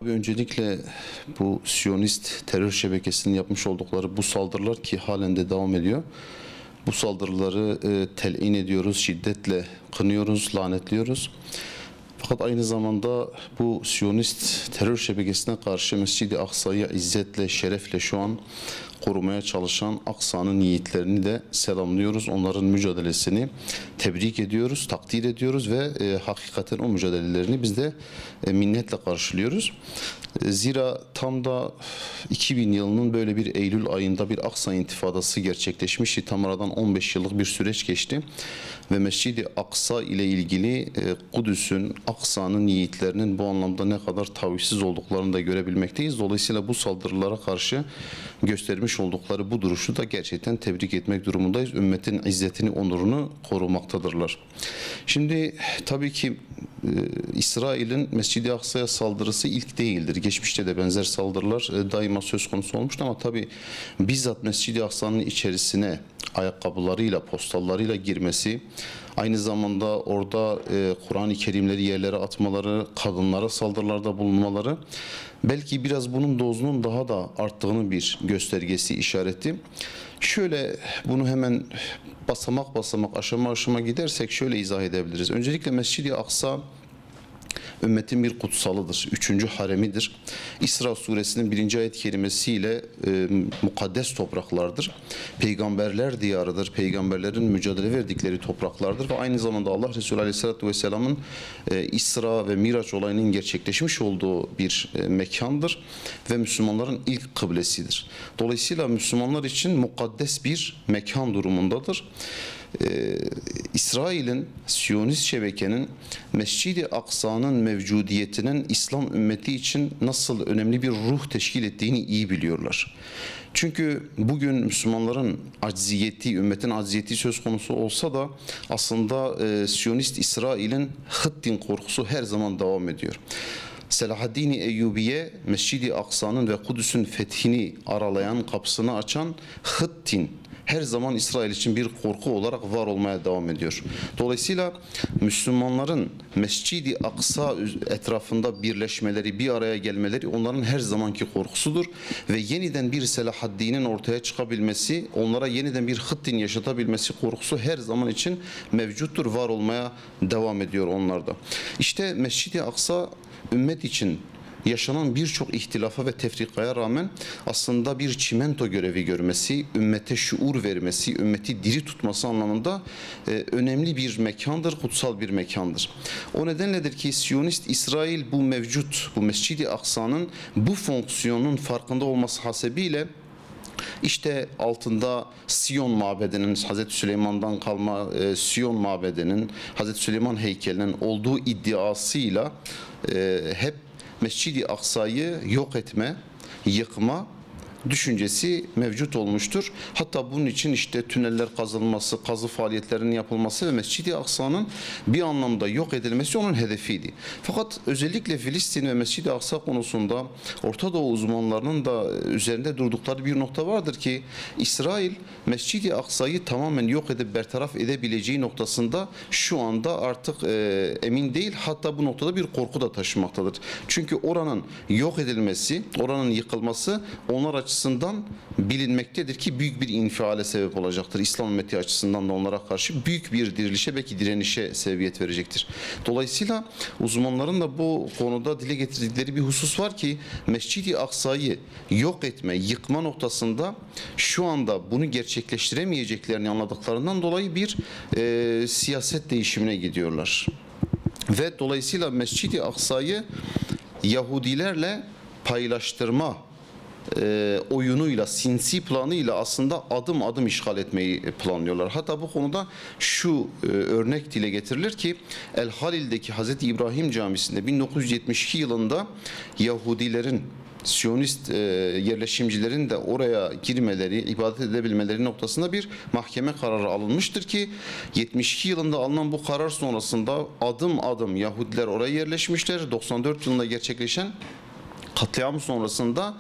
Öncelikle bu Siyonist terör şebekesinin yapmış oldukları bu saldırılar ki halen de devam ediyor. Bu saldırıları telin ediyoruz, şiddetle kınıyoruz, lanetliyoruz. Fakat aynı zamanda bu Siyonist terör şebekesine karşı Mescid-i Aksa'yı izzetle, şerefle şu an korumaya çalışan Aksa'nın yiğitlerini de selamlıyoruz. Onların mücadelesini tebrik ediyoruz, takdir ediyoruz ve hakikaten o mücadelelerini biz de minnetle karşılıyoruz. Zira tam da 2000 yılının böyle bir Eylül ayında bir Aksa intifadası gerçekleşmişti. Tam aradan 15 yıllık bir süreç geçti ve Mescid-i Aksa ile ilgili Kudüs'ün, Aksa'nın yiğitlerinin bu anlamda ne kadar tavizsiz olduklarını da görebilmekteyiz. Dolayısıyla bu saldırılara karşı göstermiş oldukları bu duruşu da gerçekten tebrik etmek durumundayız. Ümmetin izzetini, onurunu korumaktadırlar. Şimdi tabii ki İsrail'in Mescid-i Aksa'ya saldırısı ilk değildir. Geçmişte de benzer saldırılar daima söz konusu olmuştu ama tabii bizzat Mescid-i Aksa'nın içerisine ayakkabılarıyla, postallarıyla girmesi, aynı zamanda orada Kur'an-ı Kerimleri yerlere atmaları, kadınlara saldırılarda bulunmaları belki biraz bunun dozunun daha da arttığını bir göstergesi, işareti. Şöyle bunu hemen basamak basamak, aşama aşama gidersek şöyle izah edebiliriz. Öncelikle Mescid-i Aksa ümmetin bir kutsalıdır. Üçüncü haremidir. İsra suresinin 1. ayet kelimesiyle mukaddes topraklardır. Peygamberler diyarıdır. Peygamberlerin mücadele verdikleri topraklardır ve aynı zamanda Allah Resulü Aleyhisselatü Vesselam'ın İsra ve Miraç olayının gerçekleşmiş olduğu bir mekandır ve Müslümanların ilk kıblesidir. Dolayısıyla Müslümanlar için mukaddes bir mekan durumundadır. İsrail'in, Siyonist şebekenin Mescid-i Aksa'nın mevcudiyetinin İslam ümmeti için nasıl önemli bir ruh teşkil ettiğini iyi biliyorlar. Çünkü bugün Müslümanların acziyeti, ümmetin acziyeti söz konusu olsa da aslında Siyonist İsrail'in Hıttin korkusu her zaman devam ediyor. Selahaddin-i Eyyubiye, Mescid-i Aksa'nın ve Kudüs'ün fethini aralayan, kapısını açan Hıttin her zaman İsrail için bir korku olarak var olmaya devam ediyor. Dolayısıyla Müslümanların Mescid-i Aksa etrafında birleşmeleri, bir araya gelmeleri onların her zamanki korkusudur. Ve yeniden bir Selahaddin'in ortaya çıkabilmesi, onlara yeniden bir Hıttin yaşatabilmesi korkusu her zaman için mevcuttur, var olmaya devam ediyor onlarda. İşte Mescid-i Aksa ümmet için yaşanan birçok ihtilafa ve tefrikaya rağmen aslında bir çimento görevi görmesi, ümmete şuur vermesi, ümmeti diri tutması anlamında önemli bir mekandır, kutsal bir mekandır. O nedenledir ki Siyonist İsrail bu mevcut, bu Mescid-i Aksa'nın bu fonksiyonun farkında olması hasebiyle İşte altında Siyon mabedinin, Hazreti Süleyman'dan kalma Siyon mabedinin, Hazreti Süleyman heykelinin olduğu iddiasıyla hep Mescid-i Aksa'yı yok etme, yıkma düşüncesi mevcut olmuştur. Hatta bunun için işte tüneller kazılması, kazı faaliyetlerinin yapılması ve Mescid-i Aksa'nın bir anlamda yok edilmesi onun hedefiydi. Fakat özellikle Filistin ve Mescid-i Aksa konusunda Orta Doğu uzmanlarının da üzerinde durdukları bir nokta vardır ki İsrail Mescid-i Aksa'yı tamamen yok edip bertaraf edebileceği noktasında şu anda artık emin değil, hatta bu noktada bir korku da taşımaktadır. Çünkü oranın yok edilmesi, oranın yıkılması onlar açısından bilinmektedir ki büyük bir infiale sebep olacaktır. İslam ümmeti açısından da onlara karşı büyük bir dirilişe, belki direnişe sebebiyet verecektir. Dolayısıyla uzmanların da bu konuda dile getirdikleri bir husus var ki Mescid-i Aksa'yı yok etme, yıkma noktasında şu anda bunu gerçekleştiremeyeceklerini anladıklarından dolayı bir siyaset değişimine gidiyorlar. Ve dolayısıyla Mescid-i Aksa'yı Yahudilerle paylaştırma oyunuyla, sinsi planıyla aslında adım adım işgal etmeyi planlıyorlar. Hatta bu konuda şu örnek dile getirilir ki El Halil'deki Hazreti İbrahim Camisi'nde 1972 yılında Yahudilerin, Siyonist yerleşimcilerin de oraya girmeleri, ibadet edebilmeleri noktasında bir mahkeme kararı alınmıştır ki 72 yılında alınan bu karar sonrasında adım adım Yahudiler oraya yerleşmişler. 94 yılında gerçekleşen katliam sonrasında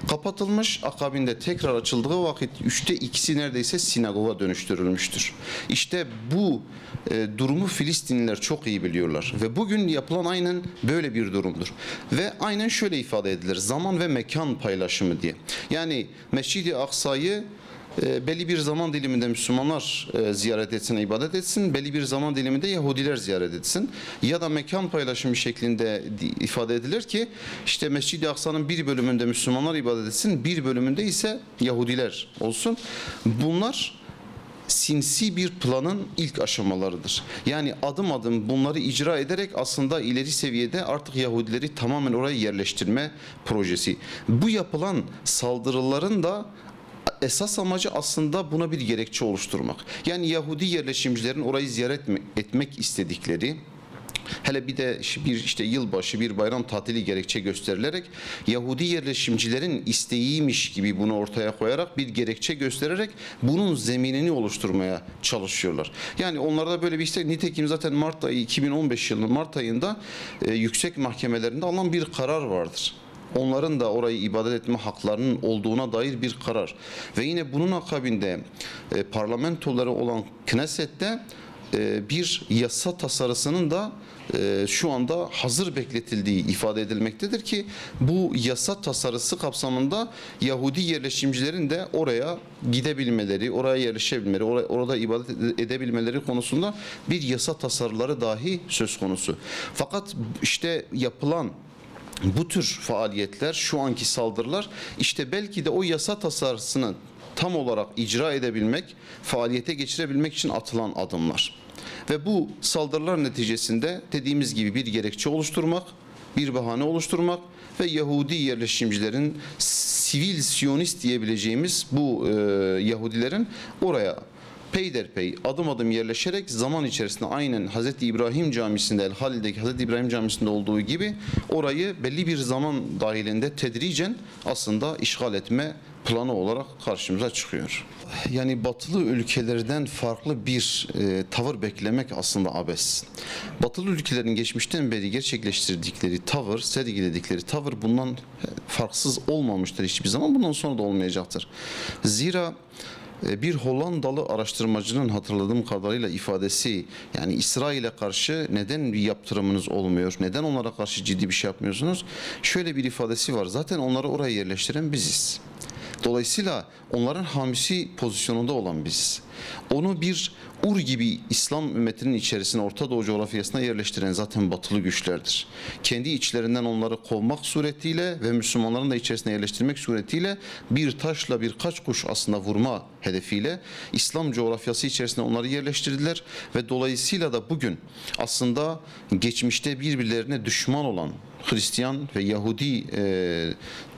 Kapatılmış, akabinde tekrar açıldığı vakit 2/3 neredeyse sinagoga dönüştürülmüştür. İşte bu durumu Filistinliler çok iyi biliyorlar ve bugün yapılan aynen böyle bir durumdur. Ve aynen şöyle ifade edilir: zaman ve mekan paylaşımı diye. Yani Mescid-i Aksa'yı belli bir zaman diliminde Müslümanlar ziyaret etsin, ibadet etsin, belli bir zaman diliminde Yahudiler ziyaret etsin. Ya da mekan paylaşımı şeklinde ifade edilir ki işte Mescid-i Aksa'nın bir bölümünde Müslümanlar ibadet etsin, bir bölümünde ise Yahudiler olsun. Bunlar sinsi bir planın ilk aşamalarıdır. Yani adım adım bunları icra ederek aslında ileri seviyede artık Yahudileri tamamen oraya yerleştirme projesi. Bu yapılan saldırıların da esas amacı aslında buna bir gerekçe oluşturmak. Yani Yahudi yerleşimcilerin orayı ziyaret etmek istedikleri, hele bir de işte yılbaşı, bir bayram tatili gerekçe gösterilerek Yahudi yerleşimcilerin isteğiymiş gibi bunu ortaya koyarak bir gerekçe göstererek bunun zeminini oluşturmaya çalışıyorlar. Yani onlarda böyle bir istek, nitekim zaten Mart ayı 2015 yılının Mart ayında yüksek mahkemelerinde alınan bir karar vardır. Onların da orayı ibadet etme haklarının olduğuna dair bir karar. Ve yine bunun akabinde parlamentoları olan Knesset'te bir yasa tasarısının da şu anda hazır bekletildiği ifade edilmektedir ki bu yasa tasarısı kapsamında Yahudi yerleşimcilerin de oraya gidebilmeleri, oraya yerleşebilmeleri, orada ibadet edebilmeleri konusunda bir yasa tasarıları dahi söz konusu. Fakat işte yapılan bu tür faaliyetler, şu anki saldırılar işte belki de o yasa tasarısını tam olarak icra edebilmek, faaliyete geçirebilmek için atılan adımlar. Ve bu saldırılar neticesinde dediğimiz gibi bir gerekçe oluşturmak, bir bahane oluşturmak ve Yahudi yerleşimcilerin, sivil Siyonist diyebileceğimiz bu Yahudilerin oraya peyderpey adım adım yerleşerek zaman içerisinde aynen Hz. İbrahim Camisi'nde, El Halil'deki Hz. İbrahim Camisi'nde olduğu gibi orayı belli bir zaman dahilinde tedricen aslında işgal etme planı olarak karşımıza çıkıyor. Yani batılı ülkelerden farklı bir tavır beklemek aslında abes. Batılı ülkelerin geçmişten beri gerçekleştirdikleri tavır, sergiledikleri tavır bundan farksız olmamıştır hiçbir zaman. Bundan sonra da olmayacaktır. Zira bir Hollandalı araştırmacının hatırladığım kadarıyla ifadesi, yani İsrail'e karşı neden bir yaptırımınız olmuyor, neden onlara karşı ciddi bir şey yapmıyorsunuz? Şöyle bir ifadesi var: zaten onları oraya yerleştiren biziz. Dolayısıyla onların hamisi pozisyonunda olan biziz. Onu bir Ur gibi İslam ümmetinin içerisine, Orta Doğu coğrafyasına yerleştiren zaten batılı güçlerdir. Kendi içlerinden onları kovmak suretiyle ve Müslümanların da içerisine yerleştirmek suretiyle bir taşla birkaç kuş aslında vurma hedefiyle İslam coğrafyası içerisine onları yerleştirdiler ve dolayısıyla da bugün aslında geçmişte birbirlerine düşman olan Hristiyan ve Yahudi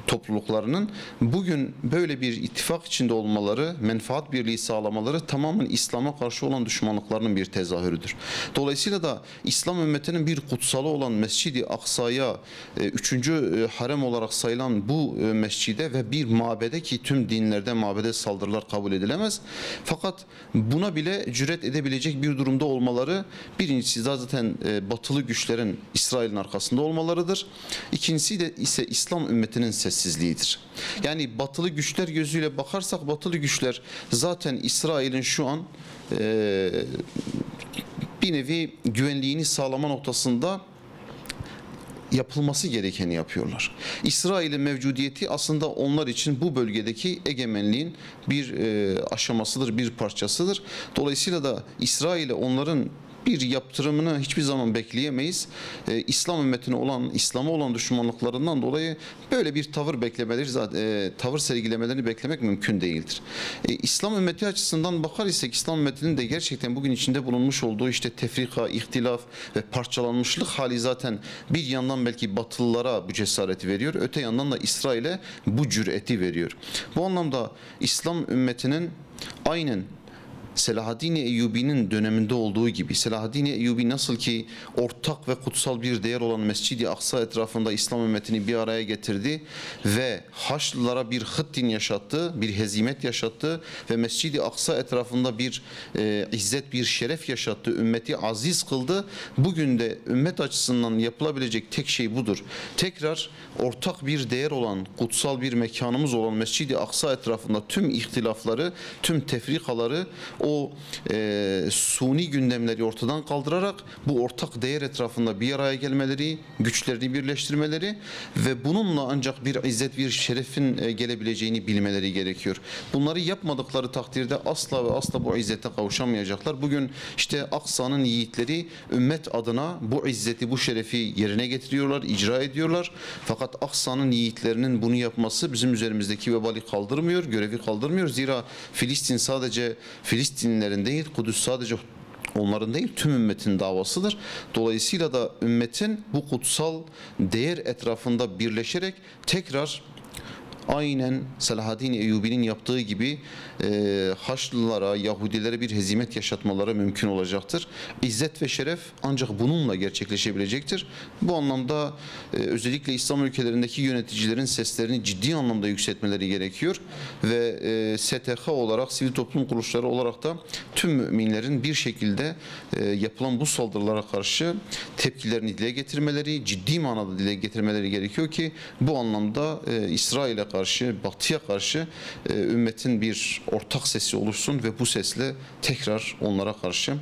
topluluklarının bugün böyle bir ittifak içinde olmaları, menfaat birliği sağlamaları tamamen İslam'a karşı olan düşmanlıklarının bir tezahürüdür. Dolayısıyla da İslam ümmetinin bir kutsalı olan Mescid-i Aksa'ya, 3. harem olarak sayılan bu mescide ve bir mabede, ki tüm dinlerde mabede saldırılar kabul edilemez. Fakat buna bile cüret edebilecek bir durumda olmaları, birincisi zaten batılı güçlerin İsrail'in arkasında olmalarıdır. İkincisi de ise İslam ümmetinin sessizliğidir. Yani batılı güçler gözüyle bakarsak batılı güçler zaten İsrail'in şu an bir nevi güvenliğini sağlama noktasında yapılması gerekeni yapıyorlar. İsrail'in mevcudiyeti aslında onlar için bu bölgedeki egemenliğin bir aşamasıdır, bir parçasıdır. Dolayısıyla da İsrail'e onların bir yaptırımını hiçbir zaman bekleyemeyiz. İslam ümmetine olan, İslam'a olan düşmanlıklarından dolayı böyle bir tavır beklemeleri, tavır sergilemelerini beklemek mümkün değildir. İslam ümmeti açısından bakar isek, İslam ümmetinin de gerçekten bugün içinde bulunmuş olduğu işte tefrika, ihtilaf ve parçalanmışlık hali zaten bir yandan belki Batılılara bu cesareti veriyor, öte yandan da İsrail'e bu cüreti veriyor. Bu anlamda İslam ümmetinin aynen Selahaddin Eyyubi'nin döneminde olduğu gibi, Selahaddin Eyyubi nasıl ki ortak ve kutsal bir değer olan Mescid-i Aksa etrafında İslam ümmetini bir araya getirdi ve Haçlılara bir hıddin yaşattı, bir hezimet yaşattı ve Mescid-i Aksa etrafında bir izzet, bir şeref yaşattı, ümmeti aziz kıldı. Bugün de ümmet açısından yapılabilecek tek şey budur. Tekrar ortak bir değer olan, kutsal bir mekanımız olan Mescid-i Aksa etrafında tüm ihtilafları, tüm tefrikaları, o suni gündemleri ortadan kaldırarak bu ortak değer etrafında bir araya gelmeleri, güçlerini birleştirmeleri ve bununla ancak bir izzet, bir şerefin gelebileceğini bilmeleri gerekiyor. Bunları yapmadıkları takdirde asla ve asla bu izzete kavuşamayacaklar. Bugün işte Aksa'nın yiğitleri ümmet adına bu izzeti, bu şerefi yerine getiriyorlar, icra ediyorlar. Fakat Aksa'nın yiğitlerinin bunu yapması bizim üzerimizdeki vebali kaldırmıyor, görevi kaldırmıyor. Zira Filistin sadece Filistinlilerin değil, Kudüs sadece onların değil, tüm ümmetin davasıdır. Dolayısıyla da ümmetin bu kutsal değer etrafında birleşerek tekrar aynen Selahaddin Eyyubi'nin yaptığı gibi Haçlılara, Yahudilere bir hezimet yaşatmaları mümkün olacaktır. İzzet ve şeref ancak bununla gerçekleşebilecektir. Bu anlamda özellikle İslam ülkelerindeki yöneticilerin seslerini ciddi anlamda yükseltmeleri gerekiyor ve STK olarak, sivil toplum kuruluşları olarak da tüm müminlerin bir şekilde yapılan bu saldırılara karşı tepkilerini dile getirmeleri, ciddi manada dile getirmeleri gerekiyor ki bu anlamda İsrail'e karşı, Batı'ya karşı ümmetin bir ortak sesi oluşsun ve bu sesle tekrar onlara karşı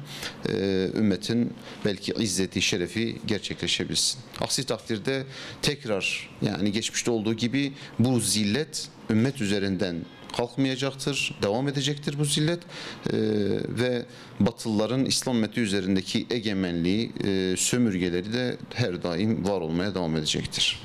ümmetin belki izzeti, şerefi gerçekleşebilsin. Aksi takdirde tekrar, yani geçmişte olduğu gibi bu zillet ümmet üzerinden kalkmayacaktır, devam edecektir bu zillet ve Batılıların İslam ümmeti üzerindeki egemenliği, sömürgeleri de her daim var olmaya devam edecektir.